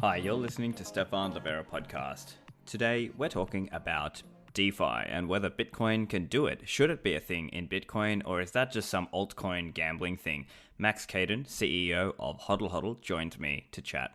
Hi, you're listening to Stefan Livera podcast. Today, we're talking about DeFi and whether Bitcoin can do it. Should it be a thing in Bitcoin, or is that just some altcoin gambling thing? Max Keidun, CEO of Hodl Hodl, joined me to chat.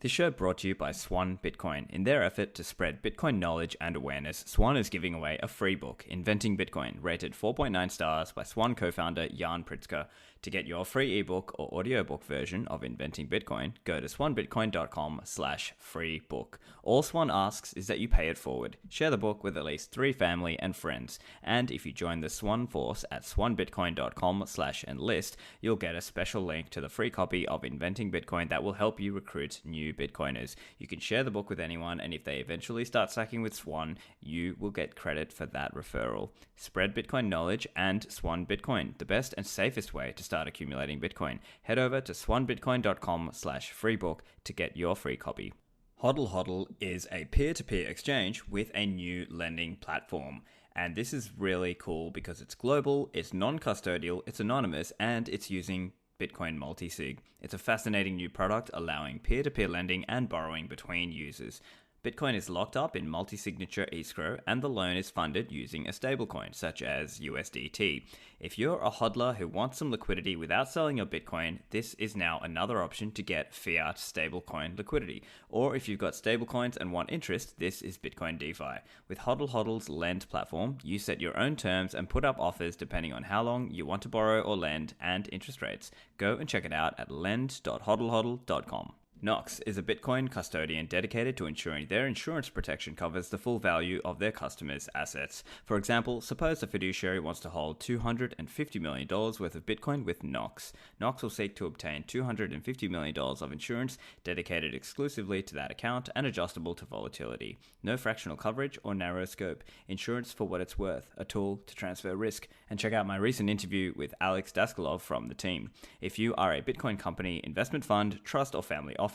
This show brought to you by Swan Bitcoin. In their effort to spread Bitcoin knowledge and awareness, Swan is giving away a free book, Inventing Bitcoin, rated 4.9 stars by Swan co-founder Jan Pritzker. To get your free ebook or audiobook version of Inventing Bitcoin, go to swanbitcoin.com/free book. All Swan asks is that you pay it forward. Share the book with at least 3 family and friends. And if you join the Swan Force at swanbitcoin.com/enlist, you'll get a special link to the free copy of Inventing Bitcoin that will help you recruit new Bitcoiners. You can share the book with anyone, and if they eventually start stacking with Swan, you will get credit for that referral. Spread Bitcoin knowledge and Swan Bitcoin, the best and safest way to start accumulating Bitcoin. Head over to swanbitcoin.com/free book to get your free copy. Hodl Hodl is a peer-to-peer exchange with a new lending platform. And this is really cool because it's global, it's non-custodial, it's anonymous, and it's using Bitcoin multisig. It's a fascinating new product allowing peer-to-peer lending and borrowing between users. Bitcoin is locked up in multi-signature escrow, and the loan is funded using a stablecoin, such as USDT. If you're a hodler who wants some liquidity without selling your Bitcoin, this is now another option to get fiat stablecoin liquidity. Or if you've got stablecoins and want interest, this is Bitcoin DeFi. With Hodl Hodl's lend platform, you set your own terms and put up offers depending on how long you want to borrow or lend and interest rates. Go and check it out at lend.hodlhodl.com. Nox is a Bitcoin custodian dedicated to ensuring their insurance protection covers the full value of their customers' assets. For example, suppose a fiduciary wants to hold $250 million worth of Bitcoin with Nox. Nox will seek to obtain $250 million of insurance dedicated exclusively to that account and adjustable to volatility. No fractional coverage or narrow scope. Insurance for what it's worth, a tool to transfer risk. And check out my recent interview with Alex Daskalov from the team. If you are a Bitcoin company, investment fund, trust, or family office,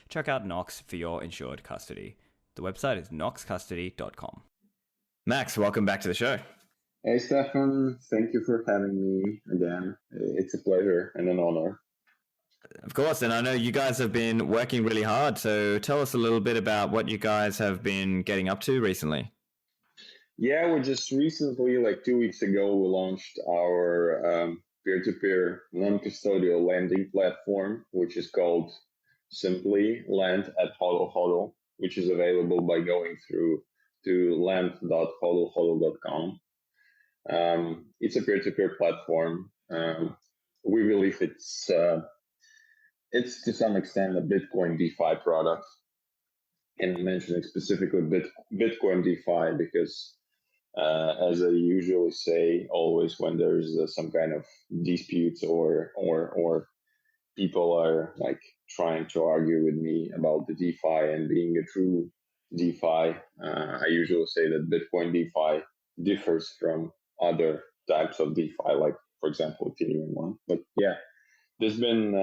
check out Nox for your insured custody. The website is noxcustody.com. Max, welcome back to the show. Hey, Stefan. Thank you for having me again. It's a pleasure and an honor. Of course, and I know you guys have been working really hard, so tell us a little bit about what you guys have been getting up to recently. Yeah, we just recently, like 2 weeks ago, we launched our peer-to-peer non-custodial lending platform, which is called simply Lend at Hodl Hodl, which is available by going through to lend.hodlhodl.com. It's a peer-to-peer platform. We believe it's to some extent a Bitcoin DeFi product, and mentioning specifically Bitcoin DeFi because, as I usually say, always when there's some kind of disputes or people are like trying to argue with me about the DeFi and being a true DeFi, I usually say that Bitcoin DeFi differs from other types of DeFi, like for example Ethereum one. But yeah, there's been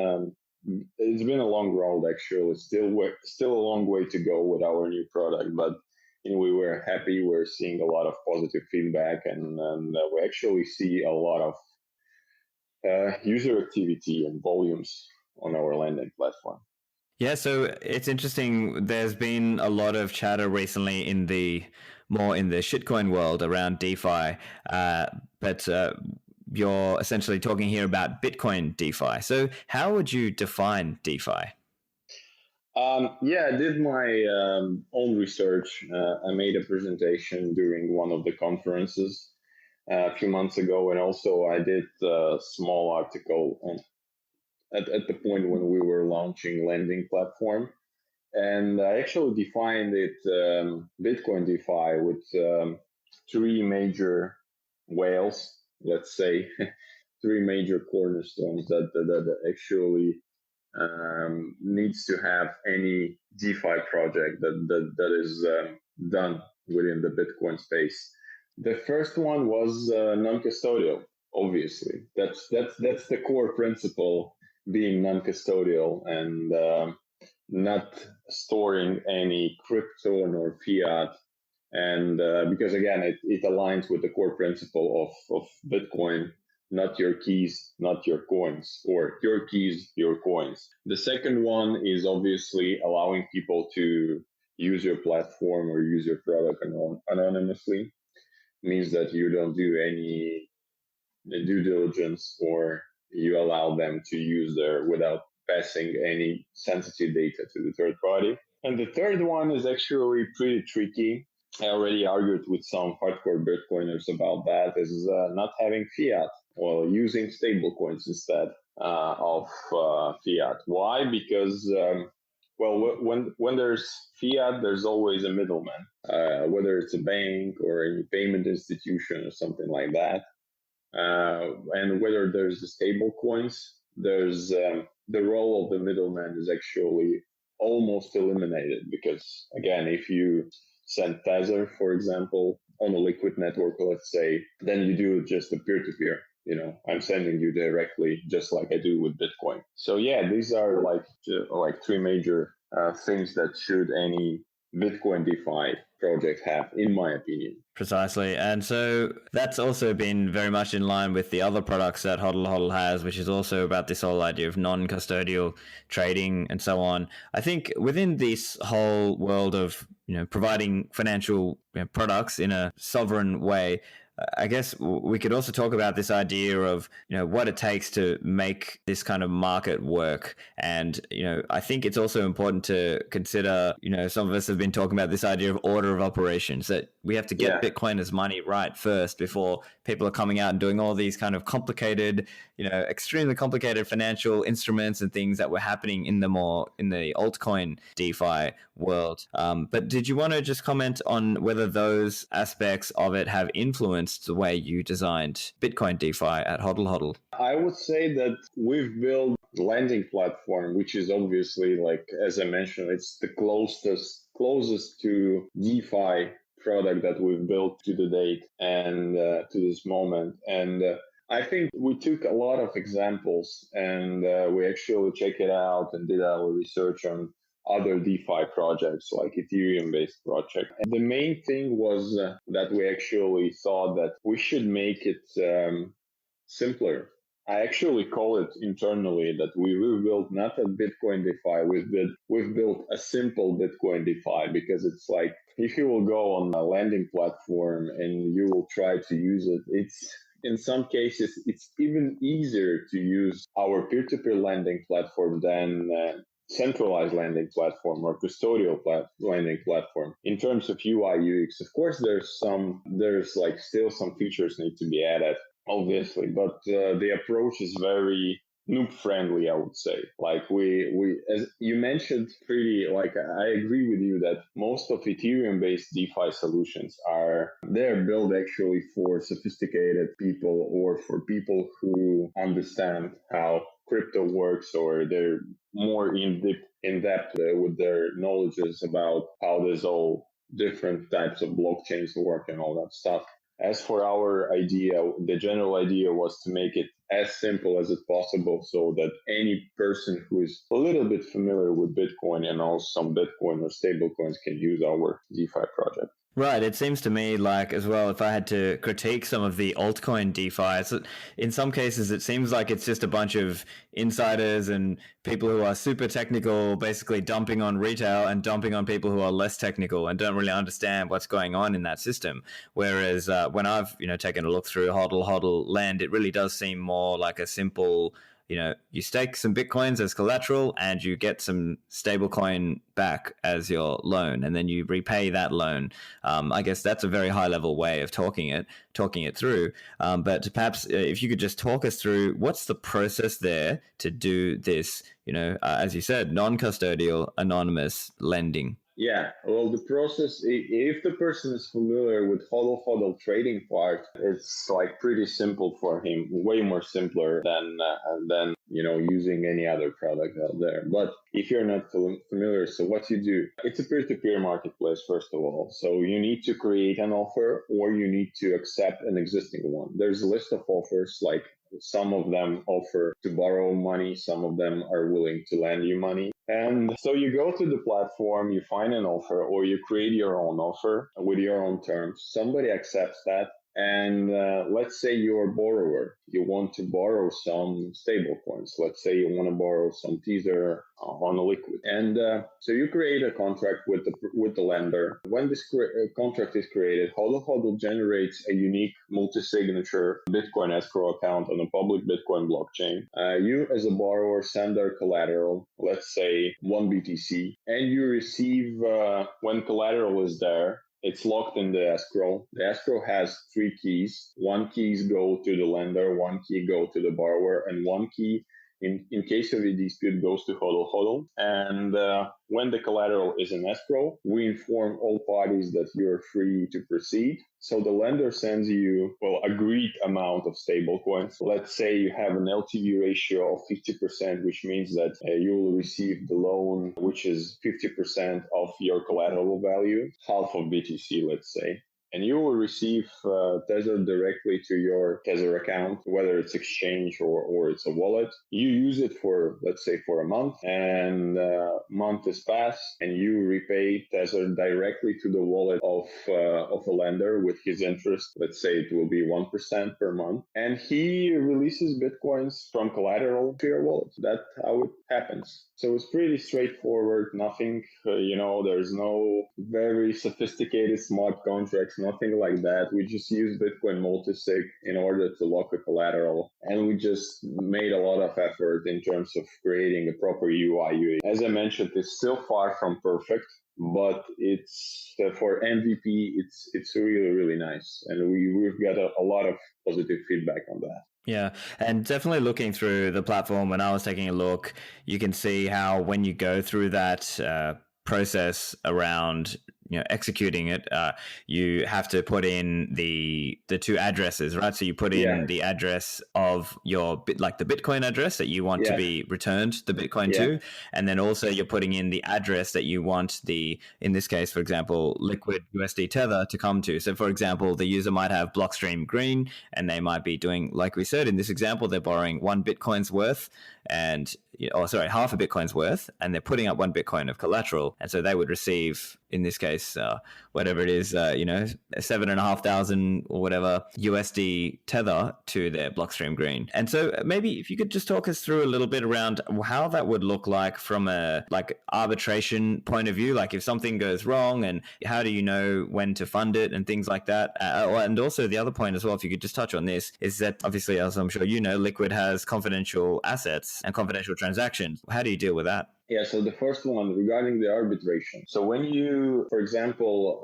it's been a long road actually. Still a long way to go with our new product, but we were happy. We're seeing a lot of positive feedback, and we actually see a lot of user activity and volumes on our lending platform. Yeah, so it's interesting. There's been a lot of chatter recently in the shitcoin world around DeFi, but you're essentially talking here about Bitcoin DeFi. So how would you define DeFi? Yeah, I did my own research. I made a presentation during one of the conferences a few months ago, and also I did a small article at the point when we were launching lending platform. And I actually defined it, Bitcoin DeFi, with 3 major whales, let's say, 3 major cornerstones that actually needs to have any DeFi project that is done within the Bitcoin space. The first one was non-custodial. Obviously, that's the core principle, being non-custodial and not storing any crypto nor fiat. And because again, it aligns with the core principle of Bitcoin, not your keys, not your coins, or your keys, your coins. The second one is obviously allowing people to use your platform or use your product anonymously. Means that you don't do any due diligence, or you allow them to use their without passing any sensitive data to the third party. And the third one is actually pretty tricky. I already argued with some hardcore Bitcoiners about that, is not having fiat, or using stablecoins instead of fiat. Why? Because well, when there's fiat, there's always a middleman, whether it's a bank or any payment institution or something like that. And whether there's the stable coins, there's the role of the middleman is actually almost eliminated, because again, if you send Tether, for example, on a liquid network, let's say, then you do just a peer-to-peer. I'm sending you directly, just like I do with Bitcoin. So yeah, these are like three major things that should any Bitcoin DeFi project have, in my opinion. Precisely. And so that's also been very much in line with the other products that Hodl Hodl has, which is also about this whole idea of non-custodial trading and so on. I think within this whole world of, providing financial products in a sovereign way, I guess we could also talk about this idea of, what it takes to make this kind of market work. And, I think it's also important to consider, some of us have been talking about this idea of order of operations, that we have to get Bitcoiners' money right first before people are coming out and doing all these kind of complicated, extremely complicated financial instruments and things that were happening in the altcoin DeFi world. But did you want to just comment on whether those aspects of it have influenced the way you designed Bitcoin DeFi at Hodl Hodl? I would say that we've built a lending platform, which is obviously, like, as I mentioned, it's the closest to DeFi product that we've built to the date and to this moment. And I think we took a lot of examples, and we actually checked it out and did our research on other DeFi projects, like Ethereum-based project. And the main thing was that we actually thought that we should make it simpler. I actually call it internally that we built not a Bitcoin DeFi, we've built a simple Bitcoin DeFi, because it's like, if you will go on a lending platform and you will try to use it, in some cases, it's even easier to use our peer-to-peer lending platform than centralized lending platform or custodial lending platform. In terms of UI UX, of course, there's like still some features need to be added, obviously, but the approach is very noob friendly, I would say. Like we as you mentioned, I agree with you that most of Ethereum based DeFi solutions they're built actually for sophisticated people, or for people who understand how crypto works, or they're more in depth with their knowledges about how there's all different types of blockchains work and all that stuff. As for our idea, the general idea was to make it as simple as it's possible, so that any person who is a little bit familiar with Bitcoin and also some Bitcoin or stablecoins can use our DeFi project. Right. It seems to me like, as well, if I had to critique some of the altcoin DeFi, in some cases it seems like it's just a bunch of insiders and people who are super technical, basically dumping on retail and dumping on people who are less technical and don't really understand what's going on in that system. Whereas when I've taken a look through Hodl Hodl Lend, it really does seem more like a simple, you stake some Bitcoins as collateral and you get some stablecoin back as your loan, and then you repay that loan. I guess that's a very high level way of talking it through. But perhaps if you could just talk us through what's the process there to do this, as you said, non-custodial anonymous lending. Yeah, well, the process, if the person is familiar with Hodl Hodl trading part, it's like pretty simple for him, way more simpler than using any other product out there. But if you're not familiar, so what you do, it's a peer-to-peer marketplace, first of all. So you need to create an offer, or you need to accept an existing one. There's a list of offers, like some of them offer to borrow money, some of them are willing to lend you money. And so you go to the platform, you find an offer, or you create your own offer with your own terms. Somebody accepts that. And let's say you're a borrower. You want to borrow some stable coins. Let's say you want to borrow some Tether on a Liquid. And so you create a contract with the lender. When this contract is created, Hodl Hodl generates a unique multi-signature Bitcoin escrow account on a public Bitcoin blockchain. You as a borrower send their collateral, let's say 1 BTC, and you receive, when collateral is there, it's locked in the escrow. The escrow has 3 keys. 1 keys go to the lender, 1 key go to the borrower, and 1 key in case of a dispute goes to Hodl Hodl. And when the collateral is in escrow, we inform all parties that you're free to proceed. So the lender sends you, agreed amount of stable coins. Let's say you have an LTV ratio of 50%, which means that you will receive the loan, which is 50% of your collateral value, half of BTC, let's say. And you will receive Tether directly to your Tether account, whether it's exchange or it's a wallet. You use it for, let's say, for a month, and month is passed, and you repay Tether directly to the wallet of a lender with his interest. Let's say it will be 1% per month, and he releases Bitcoins from collateral to your wallet. That's how it happens. So it's pretty straightforward. Nothing, there's no very sophisticated smart contracts, nothing like that. We just use Bitcoin multisig in order to lock a collateral. And we just made a lot of effort in terms of creating a proper UI. As I mentioned, it's still far from perfect, but it's for MVP, it's really, really nice. And we've got a lot of positive feedback on that. Yeah, and definitely looking through the platform, when I was taking a look, you can see how when you go through that process around executing it, you have to put in the 2 addresses, right? So you put in the address of your the Bitcoin address that you want to be returned the Bitcoin to, and then also you're putting in the address that you want in this case, for example, Liquid USD Tether to come to. So for example, the user might have Blockstream Green, and they might be doing, like we said in this example, they're borrowing 1 Bitcoin's worth and half a Bitcoin's worth, and they're putting up 1 Bitcoin of collateral, and so they would receive, in this case, whatever it is, 7,500 or whatever USD Tether to their Blockstream Green. And so maybe if you could just talk us through a little bit around how that would look like from a arbitration point of view, like if something goes wrong, and how do you know when to fund it and things like that. And also the other point as well, if you could just touch on this, is that obviously, as I'm sure you know, Liquid has confidential assets and confidential transactions. How do you deal with that? Yeah, so the first one regarding the arbitration. So when you, for example,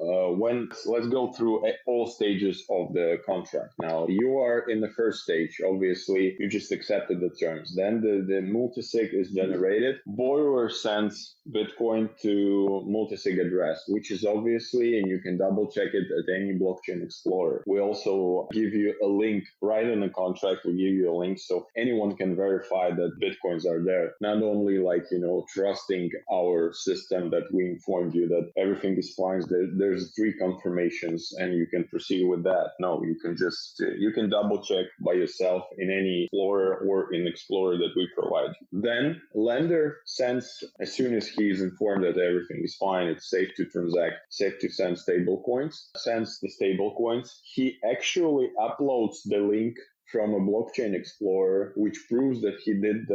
let's go through all stages of the contract. Now, you are in the first stage, obviously, you just accepted the terms. Then the multisig is generated. Borrower sends Bitcoin to multisig address, which is obviously, and you can double check it at any blockchain explorer. We also give you a link right in the contract. We give you a link so anyone can verify that Bitcoins are there. Not only trusting our system that we informed you that everything is fine. There's 3 confirmations and you can proceed with that. No, you can double check by yourself in any Explorer or in Explorer that we provide. Then lender sends, as soon as he is informed that everything is fine, it's safe to transact, safe to send stable coins, sends the stable coins. He actually uploads the link from a blockchain explorer, which proves that he did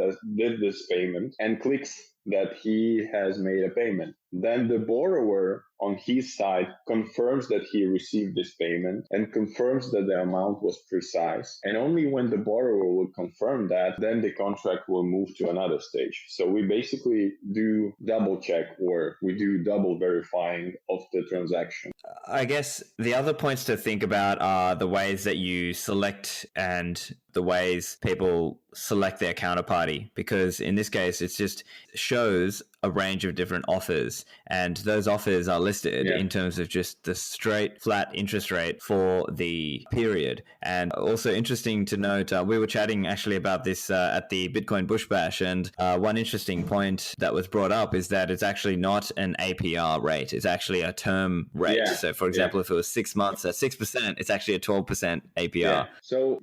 this payment, and clicks that he has made a payment. Then the borrower on his side confirms that he received this payment and confirms that the amount was precise. And only when the borrower will confirm that, then the contract will move to another stage. So we basically do double check, or we do double verifying of the transaction. I guess the other points to think about are the ways that you select and the ways people select their counterparty, because in this case, it just shows a range of different offers, and those offers are listed in terms of just the straight flat interest rate for the period. And also interesting to note, we were chatting actually about this at the Bitcoin Bush Bash, and one interesting point that was brought up is that it's actually not an APR rate, it's actually a term rate. So for example, if it was 6 months at 6%, it's actually a 12% APR. So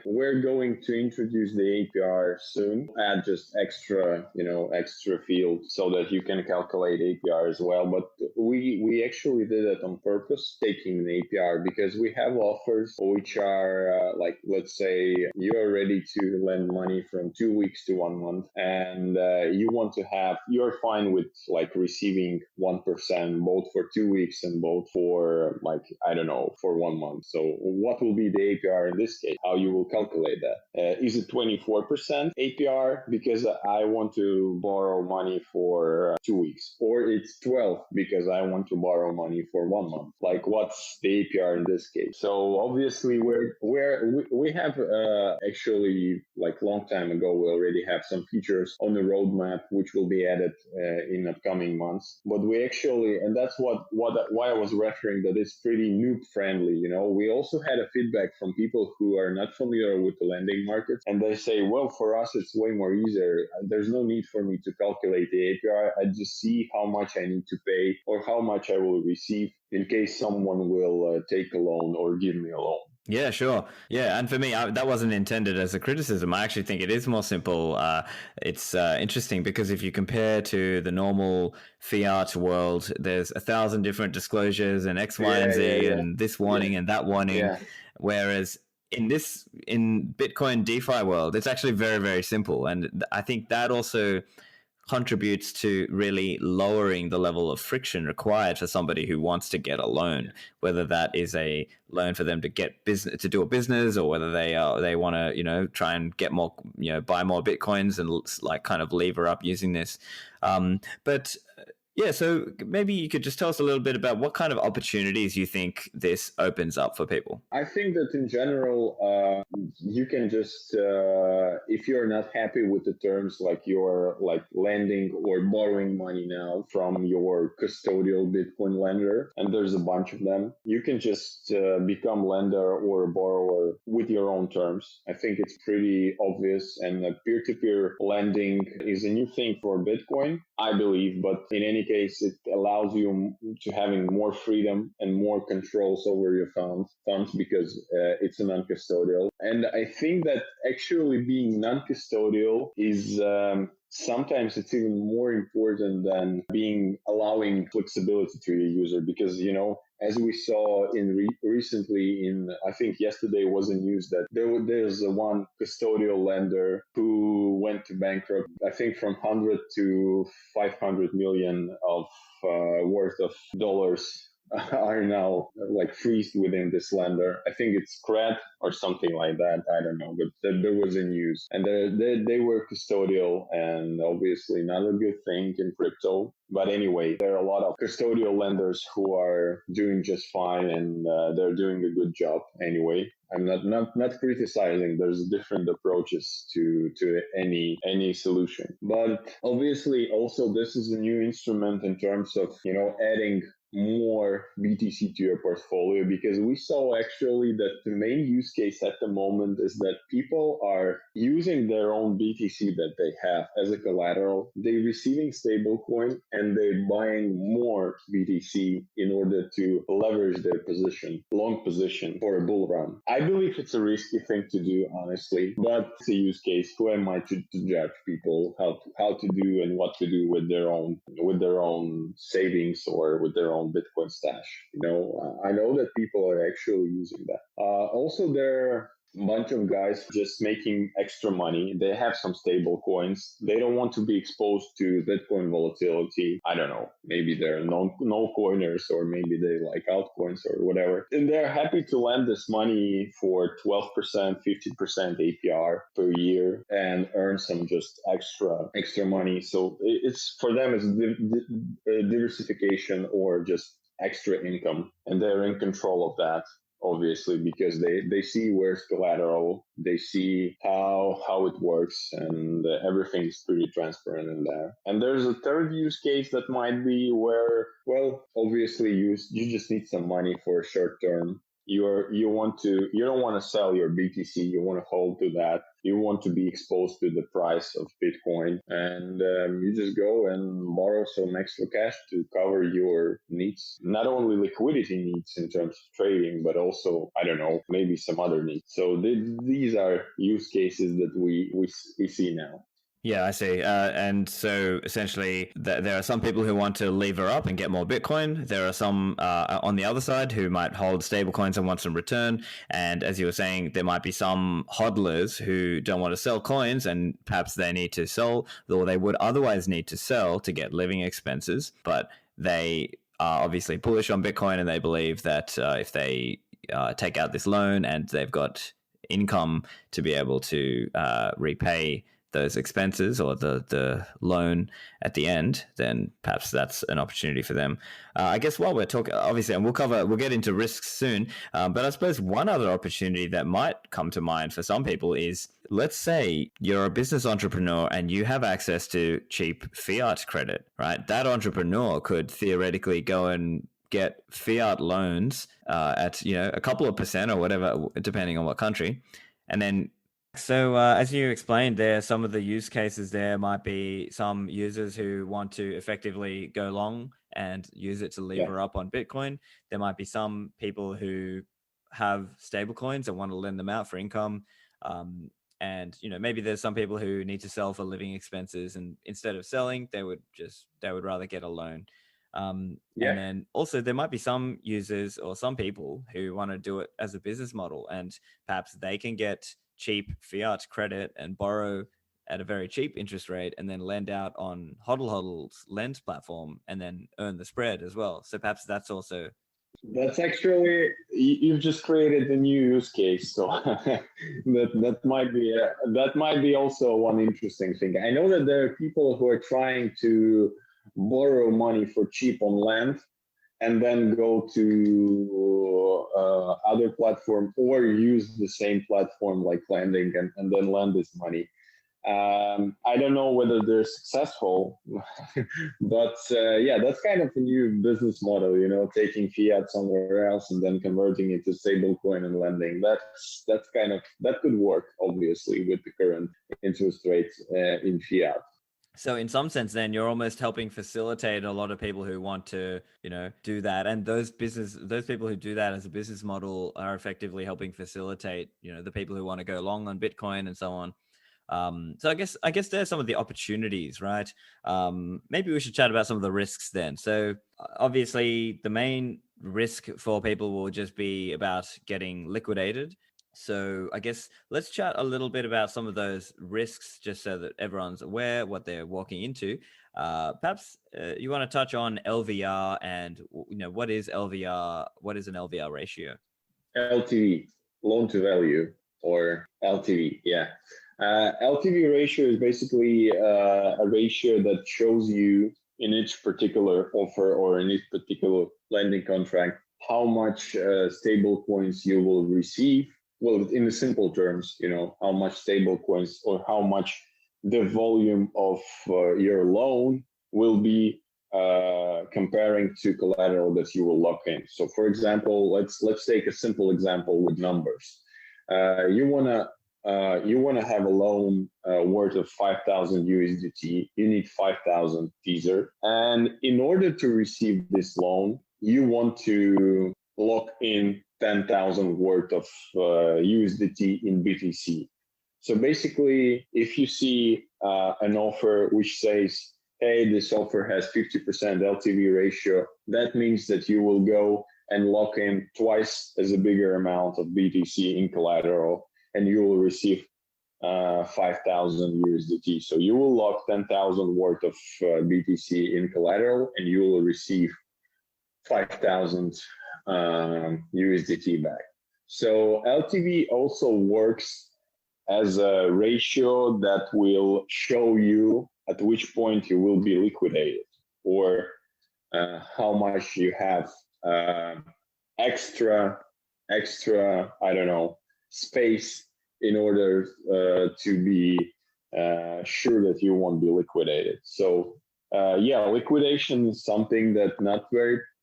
we're going to introduce the APR soon, add just extra fields so so that you can calculate APR as well. But we actually did it on purpose, taking an APR, because we have offers which are like, let's say you're ready to lend money from 2 weeks to 1 month, and you're fine with like receiving 1% both for 2 weeks and both for like, I don't know, for 1 month. So what will be the APR in this case? How you will calculate that? Is it 24% APR because I want to borrow money for 2 weeks, or it's 12 because I want to borrow money for 1 month? Like, what's the APR in this case? So obviously we have actually, like, long time ago, we already have some features on the roadmap which will be added in upcoming months. But we actually, and that's why I was referring that it's pretty noob friendly. We also had a feedback from people who are not familiar with the lending market, and they say, well, for us it's way more easier. There's no need for me to calculate the APR. I just see how much I need to pay or how much I will receive in case someone will take a loan or give me a loan. Yeah, sure. Yeah, and for me, that wasn't intended as a criticism. I actually think it is more simple. It's interesting because if you compare to the normal fiat world, there's 1,000 different disclosures and X, Y, and Z, and this warning and that warning. Whereas in Bitcoin DeFi world, it's actually very, very simple. And I think that also contributes to really lowering the level of friction required for somebody who wants to get a loan, whether that is a loan for them to get business, to do a business, or whether they want to try and get more, buy more Bitcoins and like kind of lever up using this. But yeah, so maybe you could just tell us a little bit about what kind of opportunities you think this opens up for people. I think that in general, you can just, if you're not happy with the terms, like you're like lending or borrowing money now from your custodial Bitcoin lender, and there's a bunch of them, you can just become lender or borrower with your own terms. I think it's pretty obvious, and peer-to-peer lending is a new thing for Bitcoin, I believe, but in any case, it allows you to having more freedom and more controls over your funds because it's a non-custodial. And I think that actually being non-custodial is sometimes it's even more important than allowing flexibility to your user, because as we saw recently I think yesterday was the news that there's one custodial lender who went to bankrupt, I think from 100 to 500 million of worth of dollars are now like freezed within this lender. I think it's CRED or something like that. I don't know, but there was a news, and they were custodial, and obviously not a good thing in crypto. But anyway, there are a lot of custodial lenders who are doing just fine, and they're doing a good job anyway. I'm not criticizing. There's different approaches to any solution, but obviously also this is a new instrument in terms of adding more BTC to your portfolio, because we saw actually that the main use case at the moment is that people are using their own BTC that they have as a collateral. They're receiving stablecoin and they're buying more BTC in order to leverage their long position for a bull run. I believe it's a risky thing to do, honestly, but it's a use case. Who am I to judge people how to do and what to do with their own savings or with their own Bitcoin stash? I know that people are actually using that. Also, there are a bunch of guys just making extra money. They have some stable coins. They don't want to be exposed to Bitcoin volatility. I don't know. Maybe they're no coiners, or maybe they like altcoins or whatever. And they're happy to lend this money for 12%, 15% APR per year and earn some just extra money. So it's for them, it's diversification or just extra income, and they're in control of that, obviously, because they see where's collateral, they see how it works, and everything is pretty transparent in there. And there's a third use case that might be where, well, obviously you just need some money for a short term. You don't want to sell your BTC. You want to hold to that. You want to be exposed to the price of Bitcoin, and you just go and borrow some extra cash to cover your needs. Not only liquidity needs in terms of trading, but also, I don't know, maybe some other needs. So these are use cases that we see now. Yeah, I see. And so essentially, there are some people who want to lever up and get more Bitcoin. There are some on the other side who might hold stablecoins and want some return. And as you were saying, there might be some hodlers who don't want to sell coins, and perhaps they need to sell, or they would otherwise need to sell to get living expenses. But they are obviously bullish on Bitcoin, and they believe that if they take out this loan and they've got income to be able to repay those expenses or the loan at the end, then perhaps that's an opportunity for them. I guess while we're talking, obviously, and we'll get into risks soon, but I suppose one other opportunity that might come to mind for some people is, let's say you're a business entrepreneur and you have access to cheap fiat credit, right? That entrepreneur could theoretically go and get fiat loans at a couple of percent or whatever, depending on what country, and then so, as you explained there, some of the use cases there might be some users who want to effectively go long and use it to lever up on Bitcoin. There might be some people who have stable coins and want to lend them out for income. And maybe there's some people who need to sell for living expenses, and instead of selling, they would rather get a loan. And then also there might be some users or some people who want to do it as a business model, and perhaps they can get cheap fiat credit and borrow at a very cheap interest rate and then lend out on Hodl Hodl's lend platform and then earn the spread as well. So perhaps that's also... That's actually, you've just created a new use case. So that might be also one interesting thing. I know that there are people who are trying to borrow money for cheap on land and then go to other platform or use the same platform like lending and then lend this money. I don't know whether they're successful, but that's kind of a new business model, taking fiat somewhere else and then converting it to stablecoin and lending. That could work, obviously, with the current interest rates in fiat. So in some sense, then you're almost helping facilitate a lot of people who want to, do that. And those people who do that as a business model are effectively helping facilitate, the people who want to go long on Bitcoin and so on. So I guess there's some of the opportunities, right? Maybe we should chat about some of the risks then. So obviously the main risk for people will just be about getting liquidated. So I guess let's chat a little bit about some of those risks, just so that everyone's aware what they're walking into. Perhaps you want to touch on LVR and what is LVR? What is an LVR ratio? LTV, loan to value, or LTV. Yeah. LTV ratio is basically a ratio that shows you in each particular offer or in each particular lending contract how much stable coins you will receive. Well, in the simple terms, how much stable coins or how much the volume of your loan will be comparing to collateral that you will lock in. So, for example, let's take a simple example with numbers. You wanna have a loan worth of 5,000 USDT. You need 5,000 Tether, and in order to receive this loan, you want to lock in 10,000 worth of USDT in BTC. So basically, if you see an offer which says, hey, this offer has 50% LTV ratio, that means that you will go and lock in twice as a bigger amount of BTC in collateral, and you will receive 5,000 USDT. So you will lock 10,000 worth of BTC in collateral, and you will receive 5,000 USDT back. So LTV also works as a ratio that will show you at which point you will be liquidated, or how much you have extra, I don't know, space in order to be sure that you won't be liquidated. So liquidation is something that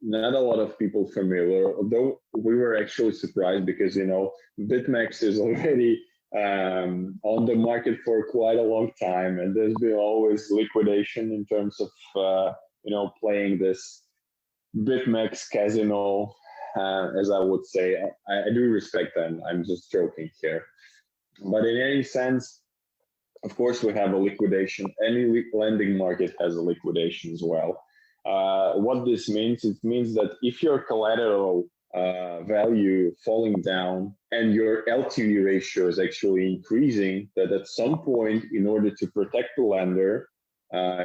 not a lot of people familiar, although we were actually surprised because, BitMEX is already on the market for quite a long time, and there's been always liquidation in terms of, playing this BitMEX casino, as I would say. I do respect them. I'm just joking here. But in any sense, Of course, we have a liquidation. Any lending market has a liquidation as well. What this means, it means that if your collateral value falling down and your LTV ratio is actually increasing, that at some point, in order to protect the lender,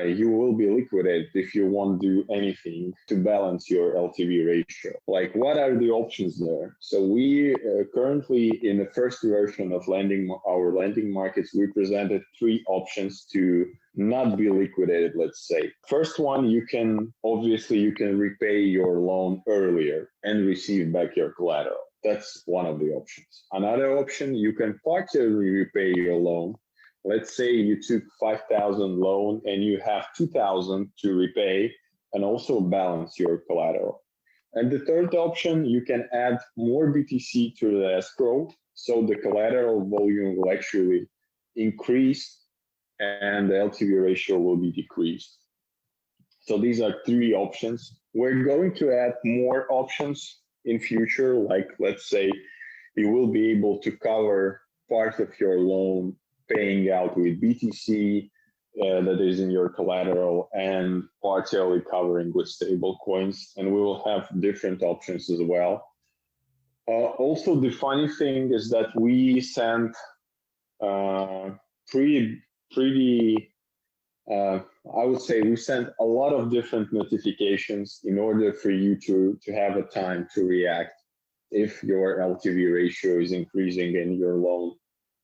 you will be liquidated if you won't do anything to balance your LTV ratio. Like, what are the options there? So we currently, in the first version of our lending markets, we presented 3 options to not be liquidated, let's say. First one, you can repay your loan earlier and receive back your collateral. That's one of the options. Another option, you can partially repay your loan. Let's say you took 5,000 loan and you have 2,000 to repay and also balance your collateral. And the third option, you can add more BTC to the escrow, so the collateral volume will actually increase and the LTV ratio will be decreased. So these are 3 options. We're going to add more options in future, like let's say you will be able to cover part of your loan paying out with BTC that is in your collateral and partially covering with stable coins. And we will have different options as well. Also, the funny thing is that we sent I would say we sent a lot of different notifications in order for you to have a time to react if your LTV ratio is increasing and your loan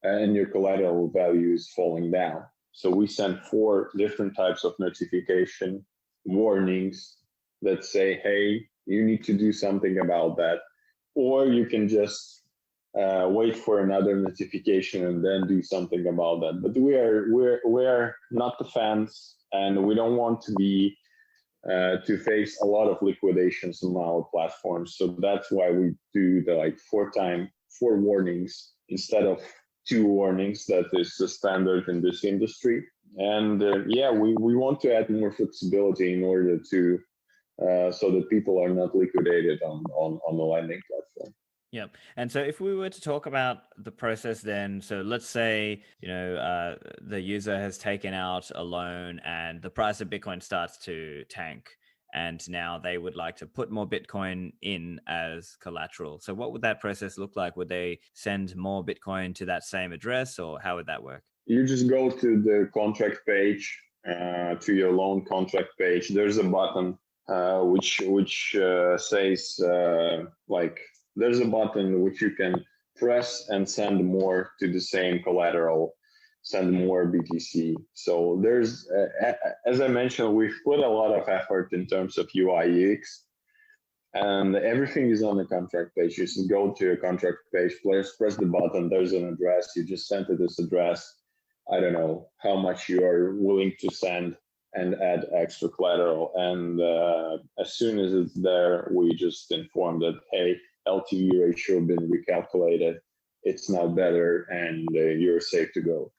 and your collateral value is falling down. So we sent 4 different types of notification warnings that say, hey, you need to do something about that. Or you can just wait for another notification and then do something about that. But we are not the fans, and we don't want to be to face a lot of liquidations on our platform. So that's why we do the 4 warnings instead of 2 warnings. That is the standard in this industry. And we want to add more flexibility in order to so that people are not liquidated on the lending platform. Yep. And so if we were to talk about the process then, so let's say, the user has taken out a loan and the price of Bitcoin starts to tank, and now they would like to put more Bitcoin in as collateral. So what would that process look like? Would they send more Bitcoin to that same address, or how would that work? You just go to the contract page, to your loan contract page. There's a button which says there's a button which you can press and send more to the same collateral, send more BTC. So there's, as I mentioned, we've put a lot of effort in terms of UI UX, and everything is on the contract page. You just go to your contract page, press the button, there's an address, you just send to this address, I don't know how much you are willing to send, and add extra collateral. And as soon as it's there, we just inform that, hey, LTV ratio been recalculated, it's now better, and you're safe to go.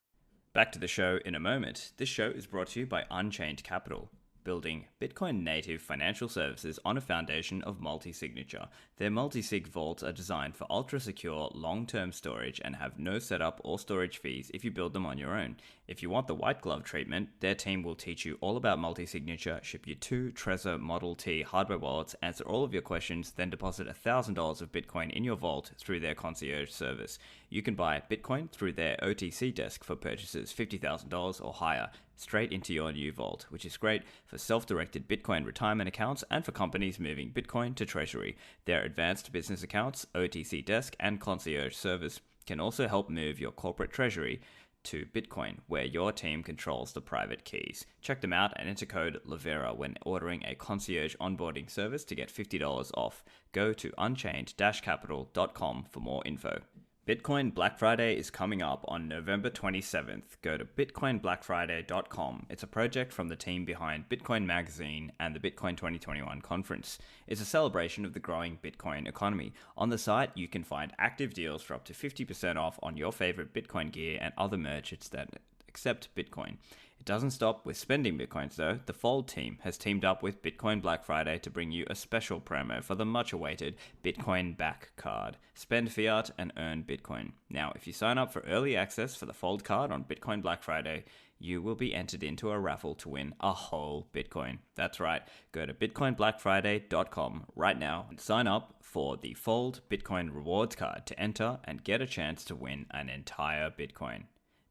Back to the show in a moment. This show is brought to you by Unchained Capital, building Bitcoin native financial services on a foundation of multi-signature. Their multi-sig vaults are designed for ultra-secure long-term storage and have no setup or storage fees if you build them on your own. If you want the white glove treatment, their team will teach you all about multi-signature, ship you 2 Trezor Model T hardware wallets, answer all of your questions, then deposit $1,000 of Bitcoin in your vault through their concierge service. You can buy Bitcoin through their OTC desk for purchases $50,000 or higher, straight into your new vault, which is great for self-directed Bitcoin retirement accounts and for companies moving Bitcoin to Treasury. Their advanced business accounts, OTC desk, and concierge service can also help move your corporate treasury to Bitcoin, where your team controls the private keys. Check them out and enter code LAVERA when ordering a concierge onboarding service to get $50 off. Go to unchained-capital.com for more info. Bitcoin Black Friday is coming up on November 27th. Go to bitcoinblackfriday.com. It's a project from the team behind Bitcoin Magazine and the Bitcoin 2021 conference. It's a celebration of the growing Bitcoin economy. On the site, you can find active deals for up to 50% off on your favorite Bitcoin gear and other merch that accept Bitcoin. It doesn't stop with spending Bitcoins though. The Fold team has teamed up with Bitcoin Black Friday to bring you a special promo for the much awaited Bitcoin Back card. Spend fiat and earn Bitcoin. Now, if you sign up for early access for the Fold card on Bitcoin Black Friday, you will be entered into a raffle to win a whole Bitcoin. That's right. Go to bitcoinblackfriday.com right now and sign up for the Fold Bitcoin rewards card to enter and get a chance to win an entire Bitcoin.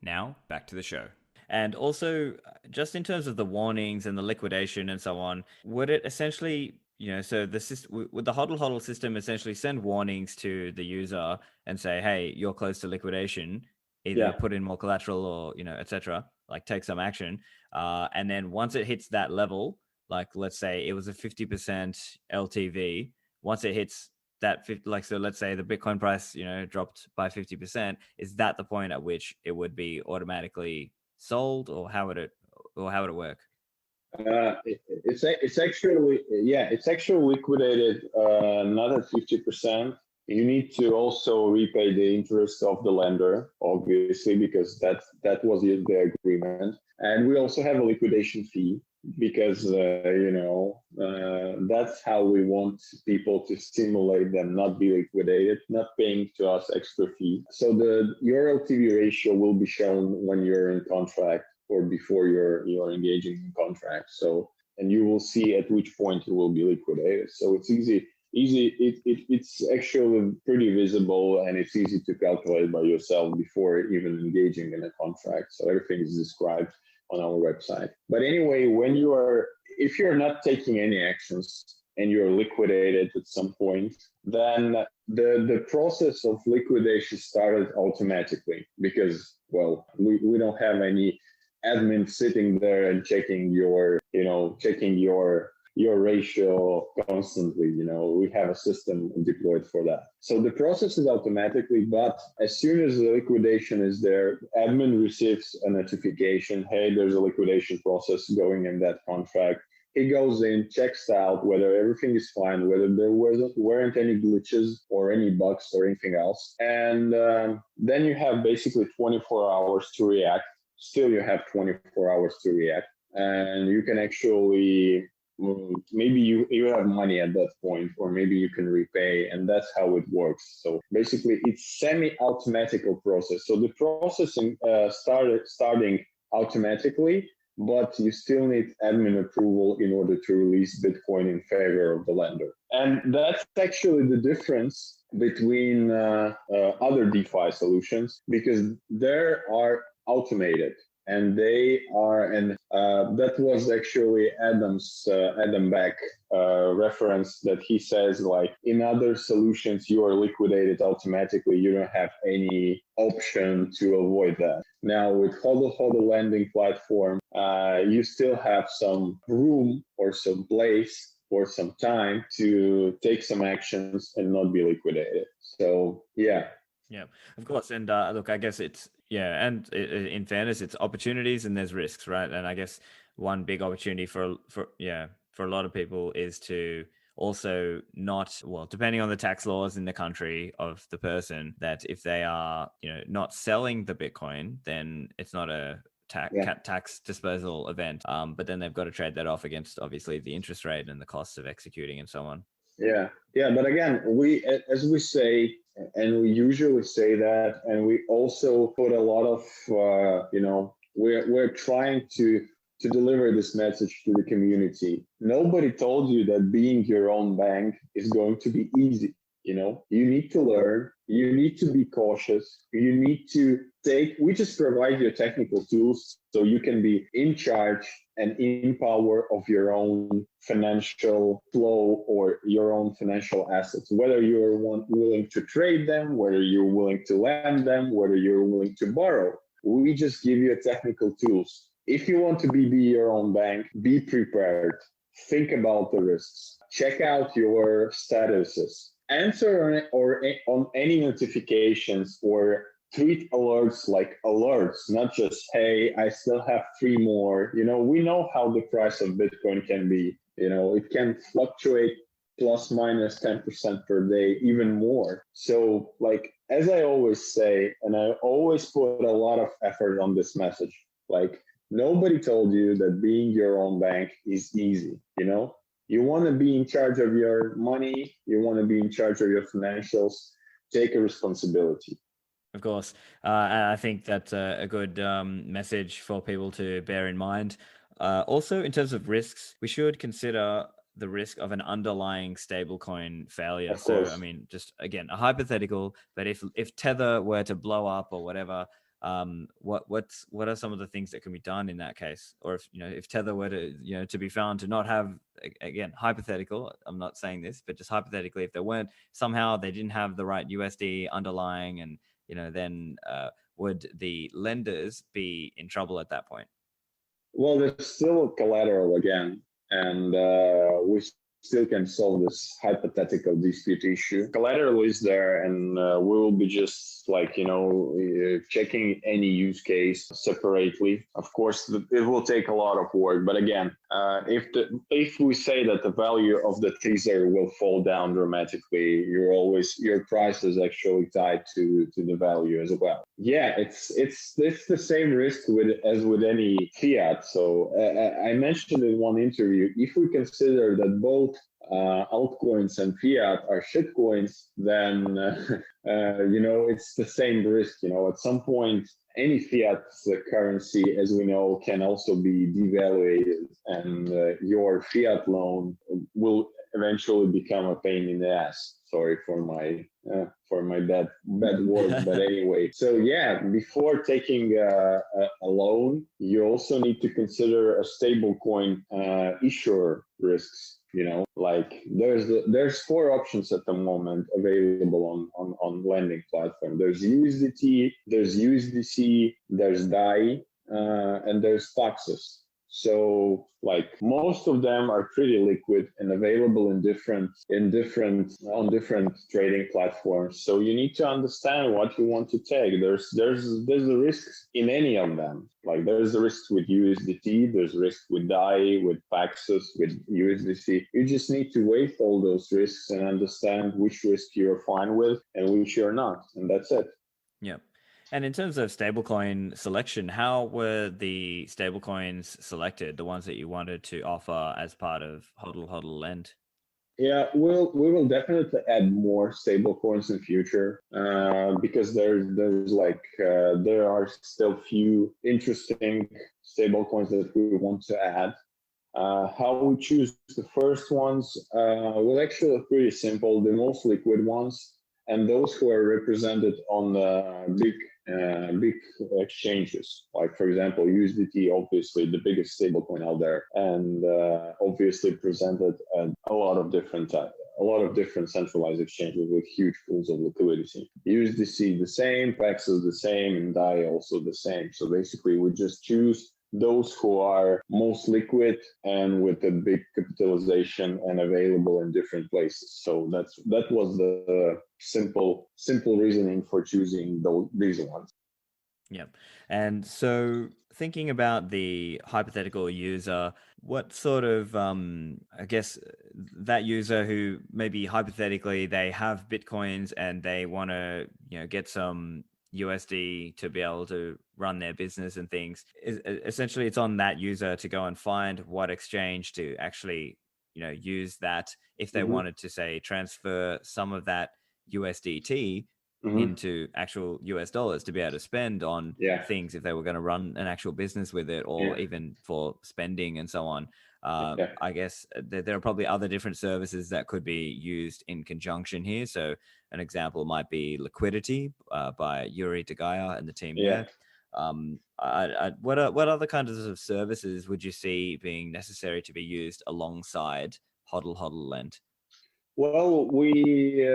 Now, back to the show. And also, just in terms of the warnings and the liquidation and so on, would it essentially, so would the Hodl Hodl system essentially send warnings to the user and say, hey, you're close to liquidation, either put in more collateral or, etc., like take some action. And then once it hits that level, like let's say it was a 50% LTV, once it hits that, so let's say the Bitcoin price, dropped by 50%, is that the point at which it would be automatically sold, or how would it work? It's actually liquidated not at 50%. You need to also repay the interest of the lender, obviously, because that was the agreement. And we also have a liquidation fee because that's how we want people to stimulate them, not be liquidated, not paying to us extra fee. So your LTV ratio will be shown when you're in contract or before you're engaging in contract. So, and you will see at which point it will be liquidated. So it's easy. It's actually pretty visible, and it's easy to calculate by yourself before even engaging in a contract. So everything is described on our website. But anyway, if you're not taking any actions and you're liquidated at some point, then the process of liquidation started automatically because, well, we don't have any admin sitting there and checking your ratio constantly. We have a system deployed for that. So the process is automatically, but as soon as the liquidation is there, admin receives a notification, hey, there's a liquidation process going in that contract. He goes in, checks out whether everything is fine, whether there weren't any glitches or any bugs or anything else. And then you have basically 24 hours to react. Still, you have 24 hours to react. And you can actually, maybe you have money at that point, or maybe you can repay, and that's how it works. So basically, it's semi-automatical process. So the processing starting automatically, but you still need admin approval in order to release Bitcoin in favor of the lender. And that's actually the difference between other DeFi solutions, because they are automated. And they are, and that was actually Adam Beck reference that he says, like, in other solutions, you are liquidated automatically. You don't have any option to avoid that. Now, with Hodl Hodl lending platform, you still have some room or some place or some time to take some actions and not be liquidated. So, yeah. Yeah, of course. And look, I guess it's, and in fairness, it's opportunities and there's risks, right? And I guess one big opportunity for a lot of people is to also not, well, depending on the tax laws in the country of the person, that if they are, not selling the Bitcoin, then it's not a tax disposal event. But then they've got to trade that off against obviously the interest rate and the costs of executing and so on. Yeah. But again, as we say, and we usually say that, and we also put a lot of, we're trying to deliver this message to the community. Nobody told you that being your own bank is going to be easy. You need to learn, you need to be cautious, you need to we just provide you technical tools so you can be in charge and in power of your own financial flow or your own financial assets, whether you're willing to trade them, whether you're willing to lend them, whether you're willing to borrow. We just give you technical tools. If you want to be your own bank, be prepared. Think about the risks. Check out your statuses. Answer on any notifications, or treat alerts like alerts, not just, hey, I still have 3 more. We know how the price of Bitcoin can be. It can fluctuate plus minus 10% per day, even more. So, like, as I always say, and I always put a lot of effort on this message, Like, nobody told you that being your own bank is easy, you know? You want to be in charge of your money, you want to be in charge of your financials, take a responsibility. Of course. And I think that's a good message for people to bear in mind. Also, in terms of risks, we should consider the risk of an underlying stablecoin failure. Of So, I course. mean, just again, a hypothetical, but if Tether were to blow up or whatever, what are some of the things that can be done in that case? Or if Tether were to be found to not have, again, hypothetical, I'm not saying this, but just hypothetically, if they weren't somehow they didn't have the right USD underlying, and then would the lenders be in trouble at that point? Well, there's still collateral again, and we still can solve this hypothetical dispute issue. Collateral is there, and we will be just like, checking any use case separately. Of course, it will take a lot of work, but again, if we say that the value of the teaser will fall down dramatically, your price is actually tied to the value as well. Yeah, it's the same risk as with any fiat. So I mentioned in one interview, if we consider that both altcoins and fiat are shitcoins, then it's the same risk. At some point, any fiat currency, as we know, can also be devalued, and your fiat loan will eventually become a pain in the ass. Sorry for my bad words, but anyway. So yeah, before taking a loan, you also need to consider a stablecoin issuer risks. Like there's 4 options at the moment available on lending platform. There's USDT, there's USDC, there's DAI, and there's Paxos. So like most of them are pretty liquid and available on different trading platforms. So you need to understand what you want to take. There's the risks in any of them. Like there's the risks with USDT, there's risks with DAI, with Paxos, with USDC. You just need to weigh all those risks and understand which risk you're fine with and which you're not. And that's it. Yeah. And in terms of stablecoin selection, how were the stablecoins selected, the ones that you wanted to offer as part of Hodl Hodl Lend? Yeah, we will definitely add more stablecoins in future because there are still few interesting stablecoins that we want to add. How we choose the first ones was actually pretty simple. The most liquid ones and those who are represented on the big exchanges, like for example USDT, obviously the biggest stablecoin out there, and obviously presented at a lot of different centralized exchanges with huge pools of liquidity. USDC the same, Paxos the same, and DAI also the same. So basically we just choose those who are most liquid and with a big capitalization and available in different places. So that was the simple reasoning for choosing these ones. Yeah. And so thinking about the hypothetical user, what sort of, I guess, that user who maybe hypothetically they have Bitcoins and they want to, get some USD to be able to run their business and things, essentially it's on that user to go and find what exchange to actually, use that if they wanted to, say, transfer some of that USDT into actual US dollars to be able to spend on things if they were going to run an actual business with it, or even for spending and so on. I guess there are probably other different services that could be used in conjunction here. So an example might be Liquidity by Yuri Degaya and the team there. What other kinds of services would you see being necessary to be used alongside Hodl Hodl Lend? Well, we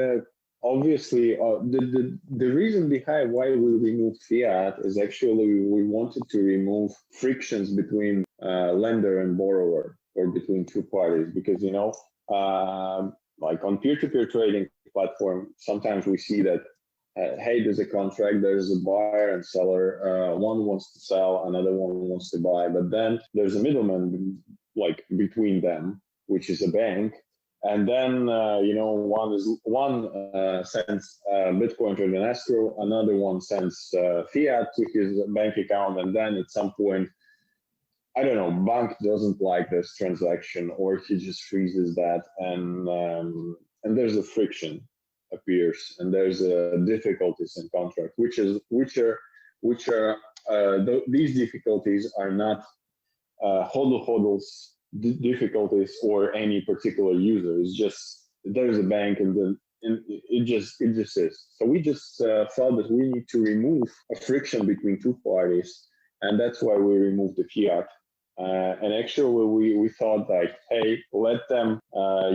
obviously the reason behind why we removed fiat is actually we wanted to remove frictions between lender and borrower, or between two parties, because like on peer-to-peer trading platform, sometimes we see that hey, there's a contract, there's a buyer and seller, one wants to sell, another one wants to buy, but then there's a middleman like between them, which is a bank, And then, one sends Bitcoin to an escrow, another one sends fiat to his bank account, and then at some point, I don't know, bank doesn't like this transaction, or he just freezes that, and there's a friction appears, and there's difficulties in contract, these difficulties are not Hodl Hodl's difficulties or any particular user. It's just there's a bank, and it just is. So we just thought that we need to remove a friction between two parties, and that's why we removed the fiat. And actually, we thought like, hey, let them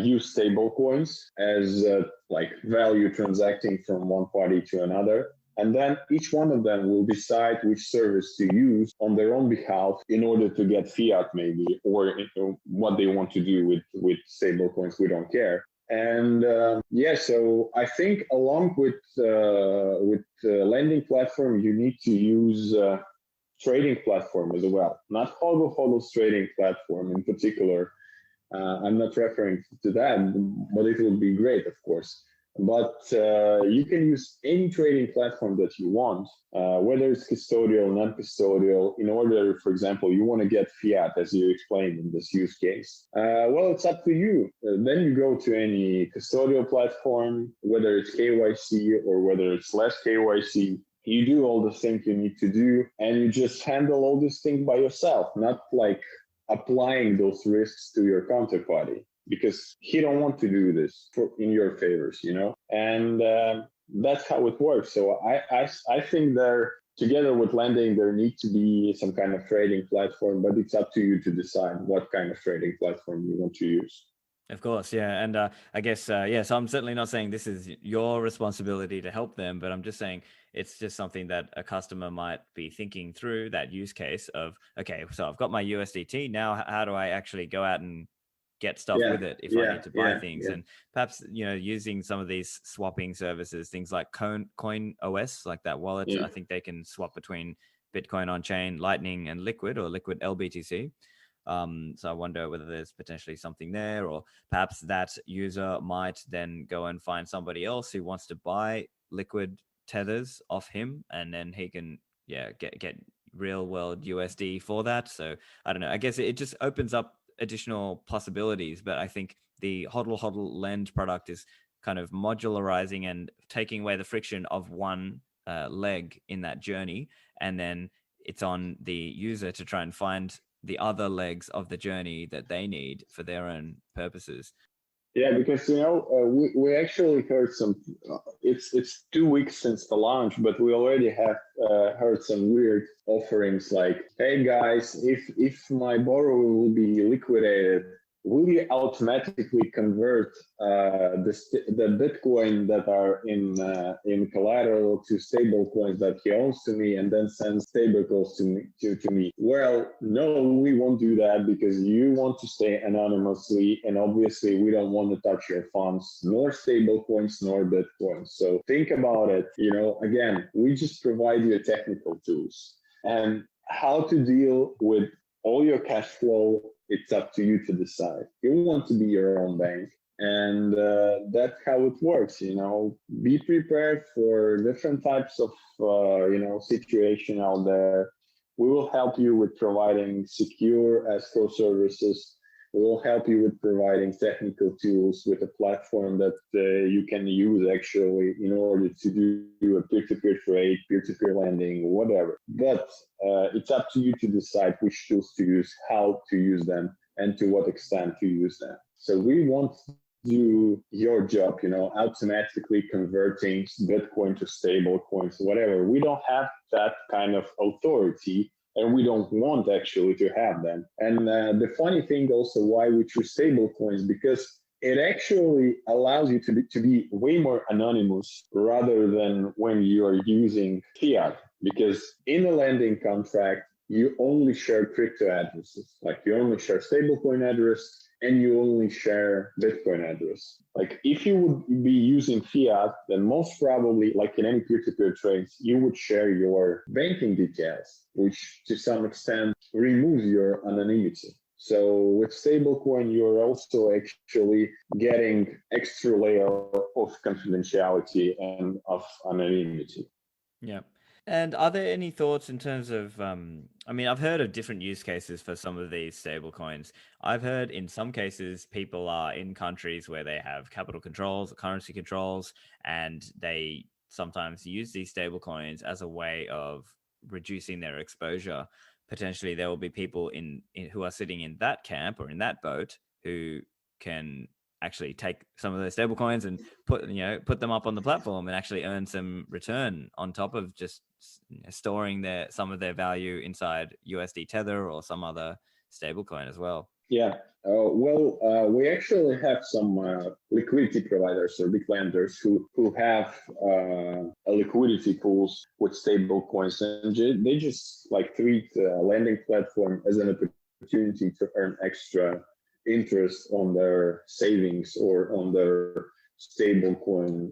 use stable coins as like value transacting from one party to another. And then each one of them will decide which service to use on their own behalf in order to get fiat, maybe, or what they want to do with stable coins. We don't care. And so I think along with lending platform, you need to use trading platform as well, not Hodl Hodl's trading platform in particular. I'm not referring to that, but it would be great, of course. But you can use any trading platform that you want, whether it's custodial, non-custodial, in order, for example, you want to get fiat, as you explained in this use case. Well, it's up to you. Then you go to any custodial platform, whether it's KYC or whether it's less KYC. You do all the things you need to do, and you just handle all these things by yourself, not like applying those risks to your counterparty, because he don't want to do this in your favors, and that's how it works. So I think there, together with lending, there needs to be some kind of trading platform, but it's up to you to decide what kind of trading platform you want to use. Of course, yeah. And I guess, so I'm certainly not saying this is your responsibility to help them, but I'm just saying it's just something that a customer might be thinking through, that use case of, okay, so I've got my USDT, now how do I actually go out and get stuff with it if I need to buy things? And perhaps, using some of these swapping services, things like Coin OS, like that wallet, I think they can swap between Bitcoin on chain, Lightning, and Liquid, or Liquid LBTC. So I wonder whether there's potentially something there, or perhaps that user might then go and find somebody else who wants to buy Liquid tethers off him, and then he can get real world USD for that. So I don't know, I guess it just opens up additional possibilities. But I think the Hodl Hodl Lend product is kind of modularizing and taking away the friction of one leg in that journey, and then it's on the user to try and find the other legs of the journey that they need for their own purposes. Yeah, because we actually heard some. It's 2 weeks since the launch, but we already have heard some weird offerings like, "Hey guys, if my borrower will be liquidated, will you automatically convert the Bitcoin that are in collateral to stable coins that he owns to me, and then send stable coins to me?" Well, no, we won't do that, because you want to stay anonymously, and obviously we don't want to touch your funds, nor stable coins, nor Bitcoin. So think about it. Again, we just provide you technical tools, and how to deal with all your cash flow, it's up to you to decide. You want to be your own bank, and that's how it works. Be prepared for different types of situation out there. We will help you with providing secure escrow services. We will help you with providing technical tools with a platform that you can use actually in order to do a peer-to-peer trade, peer-to-peer lending, whatever. But it's up to you to decide which tools to use, how to use them, and to what extent to use them. So we want to do your job, automatically converting Bitcoin to stable coins, whatever. We don't have that kind of authority, and we don't want actually to have them. And the funny thing also why we choose stable coins, because it actually allows you to be way more anonymous rather than when you are using fiat. Because in a lending contract, you only share crypto addresses, like you only share stablecoin address, and you only share Bitcoin address. Like if you would be using fiat, then most probably, like in any peer-to-peer trades, you would share your banking details, which to some extent removes your anonymity. So with stablecoin, you're also actually getting extra layer of confidentiality and of anonymity. Yeah. And are there any thoughts in terms of, I mean, I've heard of different use cases for some of these stable coins. I've heard in some cases people are in countries where they have capital controls, currency controls, and they sometimes use these stable coins as a way of reducing their exposure. Potentially, there will be people in who are sitting in that camp or in that boat who can actually take some of those stable coins and put them up on the platform and actually earn some return on top of just storing some of their value inside USD Tether or some other stable coin as well. Yeah. We actually have some liquidity providers or big lenders who have a liquidity pools with stable coins, and they just like treat a lending platform as an opportunity to earn extra interest on their savings or on their stablecoin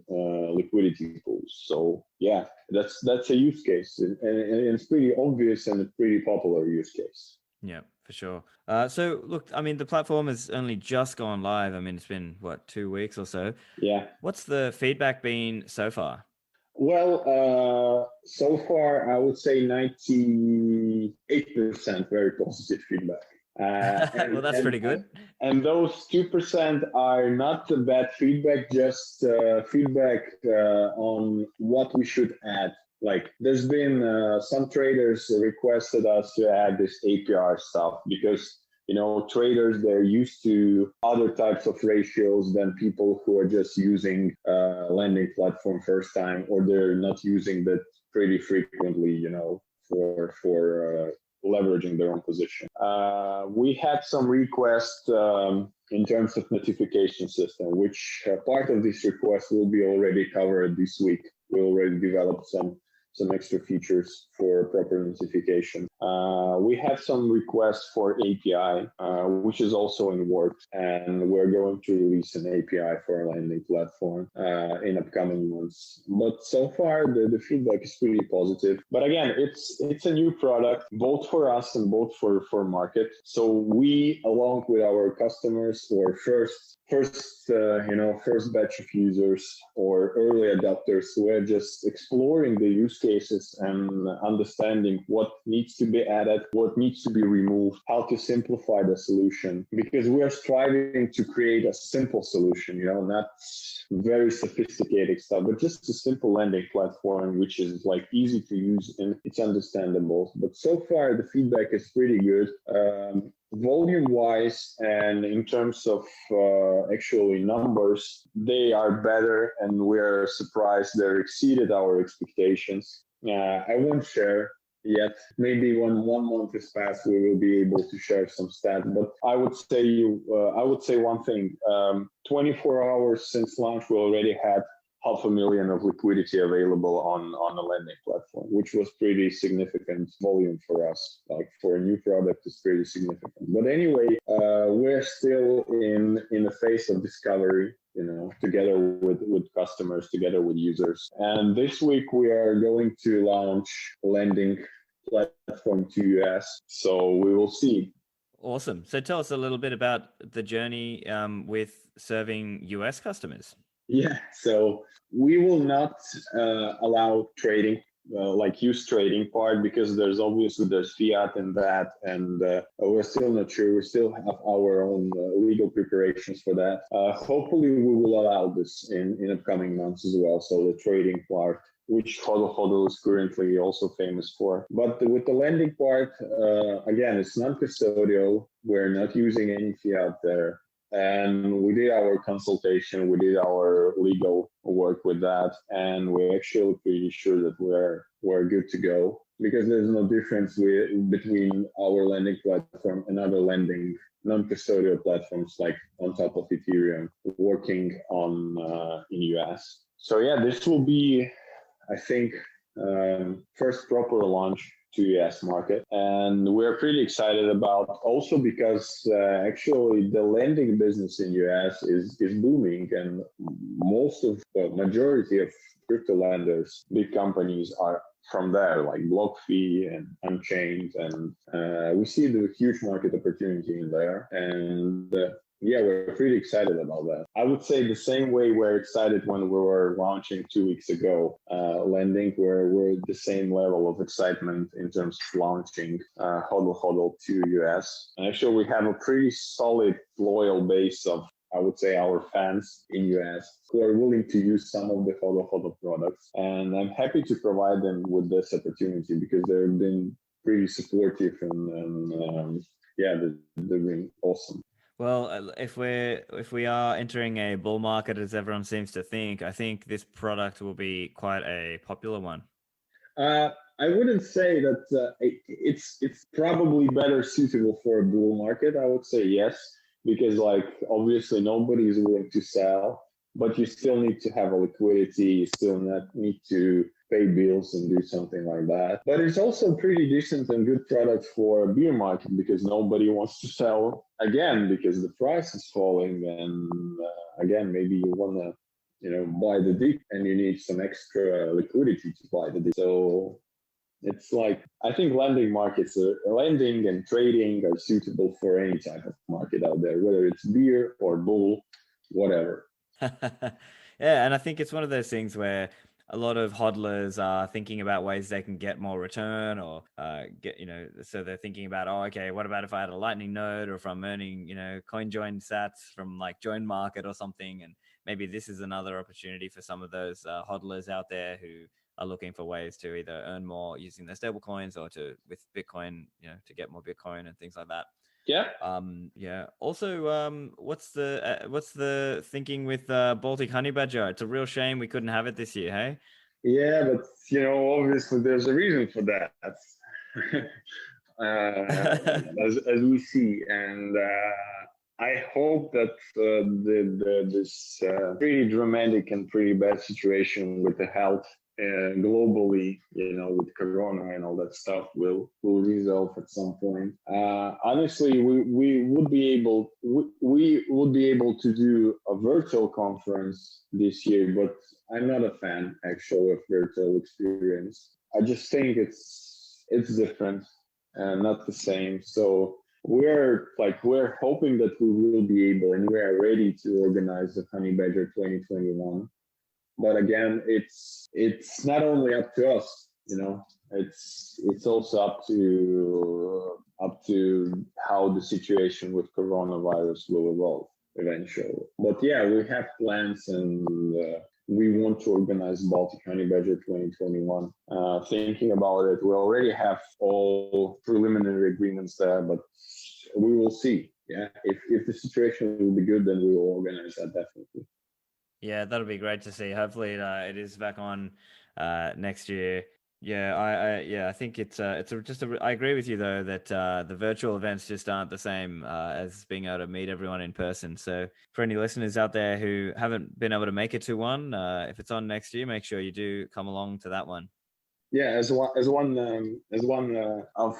liquidity pools. So yeah, that's a use case, and it's pretty obvious and a pretty popular use case. Yeah, for sure. So look, I mean, the platform has only just gone live. I mean, it's been what, 2 weeks or so. Yeah. What's the feedback been so far? Well, so far I would say 98% very positive feedback. Well, that's pretty good. And those 2% are not bad feedback, just feedback on what we should add. Like there's been some traders requested us to add this APR stuff because traders, they're used to other types of ratios than people who are just using lending platform first time, or they're not using that pretty frequently, for leveraging their own position. We had some requests in terms of notification system, which part of this request will be already covered this week. We already developed some extra features for proper notification. We have some requests for API, which is also in works, and we're going to release an API for our lending platform in upcoming months. But so far, the feedback is pretty positive. But again, it's a new product, both for us and both for market. So we, along with our customers or first batch of users or early adopters, we're just exploring the use cases and understanding what needs to be added, what needs to be removed, how to simplify the solution, because we are striving to create a simple solution, not very sophisticated stuff, but just a simple lending platform, which is like easy to use and it's understandable. But so far the feedback is pretty good. Volume wise and in terms of actually numbers, they are better, and we're surprised they exceeded our expectations. I won't share yet. Maybe when 1 month is passed, we will be able to share some stats. But I would say one thing: 24 hours since launch, we already had 500,000 of liquidity available on the lending platform, which was pretty significant volume for us. Like for a new product, it's pretty significant. But anyway, we're still in the phase of discovery, together with customers, together with users. And this week we are going to launch lending platform to US. So we will see. Awesome. So tell us a little bit about the journey with serving US customers. Yeah, so we will not allow trading, use trading part, because there's fiat in that, and we're still not sure. We still have our own legal preparations for that. Hopefully, we will allow this in upcoming months as well. So the trading part, which Hodl Hodl is currently also famous for. But with the lending part, again, it's non-custodial. We're not using any fiat there. And we did our consultation, we did our legal work with that, and we're actually pretty sure that we're good to go, because there's no difference between our lending platform and other lending non-custodial platforms like on top of Ethereum working on in US. So yeah, this will be, I think, first proper launch to US market, and we're pretty excited about, also because actually the lending business in US is booming, and majority of crypto lenders, big companies, are from there, like block fee and Unchained, and we see the huge market opportunity in there. And yeah, we're pretty excited about that. I would say the same way we're excited when we were launching 2 weeks ago, lending, we're the same level of excitement in terms of launching Hodl Hodl to US. And actually, we have a pretty solid, loyal base of, I would say, our fans in US who are willing to use some of the Hodl Hodl products. And I'm happy to provide them with this opportunity because they've been pretty supportive and yeah, they've been awesome. Well, if we are entering a bull market, as everyone seems to think, I think this product will be quite a popular one. I wouldn't say that it's probably better suitable for a bull market. I would say yes, because like obviously nobody is willing to sell, but you still need to have a liquidity. You still need to pay bills and do something like that. But it's also pretty decent and good product for a bear market because nobody wants to sell again because the price is falling, and again maybe you want to buy the dip and you need some extra liquidity to buy the dip. So it's like, I think lending and trading are suitable for any type of market out there, whether it's beer or bull, whatever. Yeah, and I think it's one of those things where a lot of hodlers are thinking about ways they can get more return or get, so they're thinking about, oh, okay, what about if I had a lightning node or if I'm earning, coin join sats from like join market or something. And maybe this is another opportunity for some of those hodlers out there who are looking for ways to either earn more using their stable coins or to with Bitcoin, to get more Bitcoin and things like that. Yeah. Yeah. Also, what's the thinking with Baltic Honey Badger? It's a real shame we couldn't have it this year, hey? Yeah, but obviously there's a reason for that. As we see, and I hope that this pretty dramatic and pretty bad situation with the health globally, with Corona and all that stuff, will resolve at some point. Honestly, we would be able to do a virtual conference this year, but I'm not a fan actually of virtual experience. I just think it's different and not the same. So we're hoping that we will be able, and we are ready to organize the Honey Badger 2021. But again, it's not only up to us, it's also up to how the situation with coronavirus will evolve eventually. But yeah, we have plans, and we want to organize Baltic Honey Badger 2021. Thinking about it, we already have all preliminary agreements there, but we will see. Yeah, if the situation will be good, then we will organize that definitely. Yeah, that'll be great to see. Hopefully, it is back on next year. Yeah, I think I agree with you though that the virtual events just aren't the same as being able to meet everyone in person. So for any listeners out there who haven't been able to make it to one, if it's on next year, make sure you do come along to that one. Yeah, as one of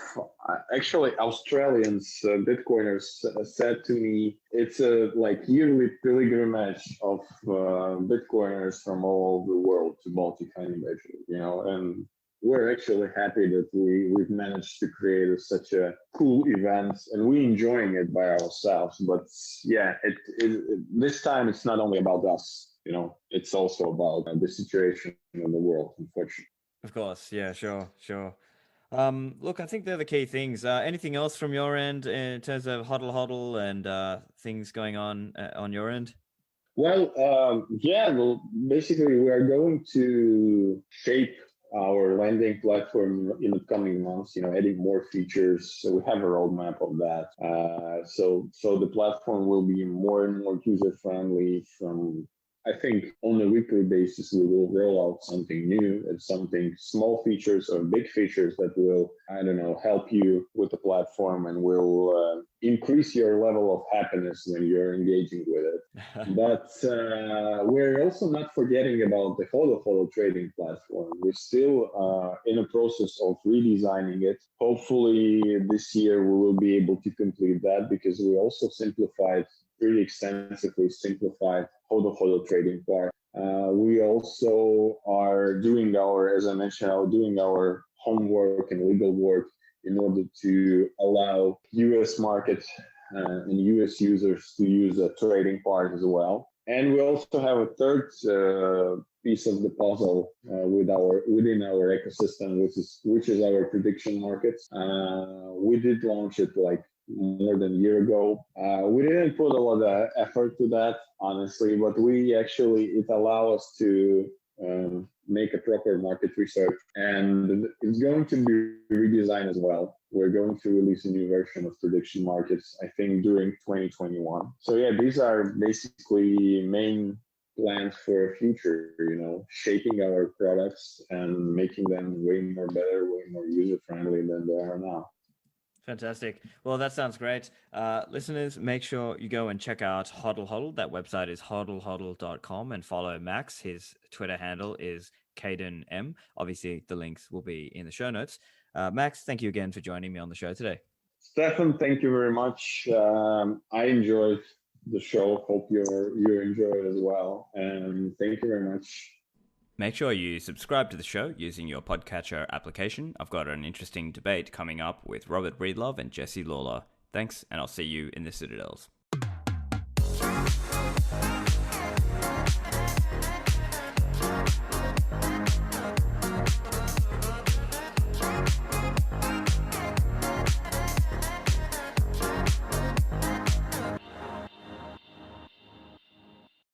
actually Australians Bitcoiners said to me, it's a yearly pilgrimage of Bitcoiners from all over the world to Baltic Honey Badger, and we're actually happy that we've managed to create such a cool event, and we're enjoying it by ourselves. But yeah, this time it's not only about us, it's also about the situation in the world, unfortunately. Of course, yeah, sure. Look, I think they're the key things. Anything else from your end in terms of Hodl Hodl and things going on your end? Well, basically we are going to shape our lending platform in the coming months, adding more features. So we have a roadmap of that. So the platform will be more and more user friendly. I think on a weekly basis, we will roll out something new and something small features or big features that will, help you with the platform and will increase your level of happiness when you're engaging with it. But we're also not forgetting about the Hodl Hodl trading platform. We're still in a process of redesigning it. Hopefully this year we will be able to complete that because we also simplified pretty extensively simplified Hodl Hodl trading part. We also are doing as I mentioned, doing our homework and legal work in order to allow US market and US users to use a trading part as well. And we also have a third piece of the puzzle within our ecosystem, which is our prediction markets. We did launch it like more than a year ago. We didn't put a lot of effort to that, honestly, but it allows us to make a proper market research, and it's going to be redesigned as well. We're going to release a new version of prediction markets, I think, during 2021. So yeah, these are basically main plans for the future, shaping our products and making them way more better, way more user-friendly than they are now. Fantastic. Well, that sounds great. Listeners, make sure you go and check out Hodl Hodl. That website is hodlhodl.com, and follow Max. His Twitter handle is Keidun M. Obviously, the links will be in the show notes. Max, thank you again for joining me on the show today. Stefan, thank you very much. I enjoyed the show. Hope you enjoy it as well. And thank you very much. Make sure you subscribe to the show using your podcatcher application. I've got an interesting debate coming up with Robert Breedlove and Jesse Lawler. Thanks, and I'll see you in the Citadels.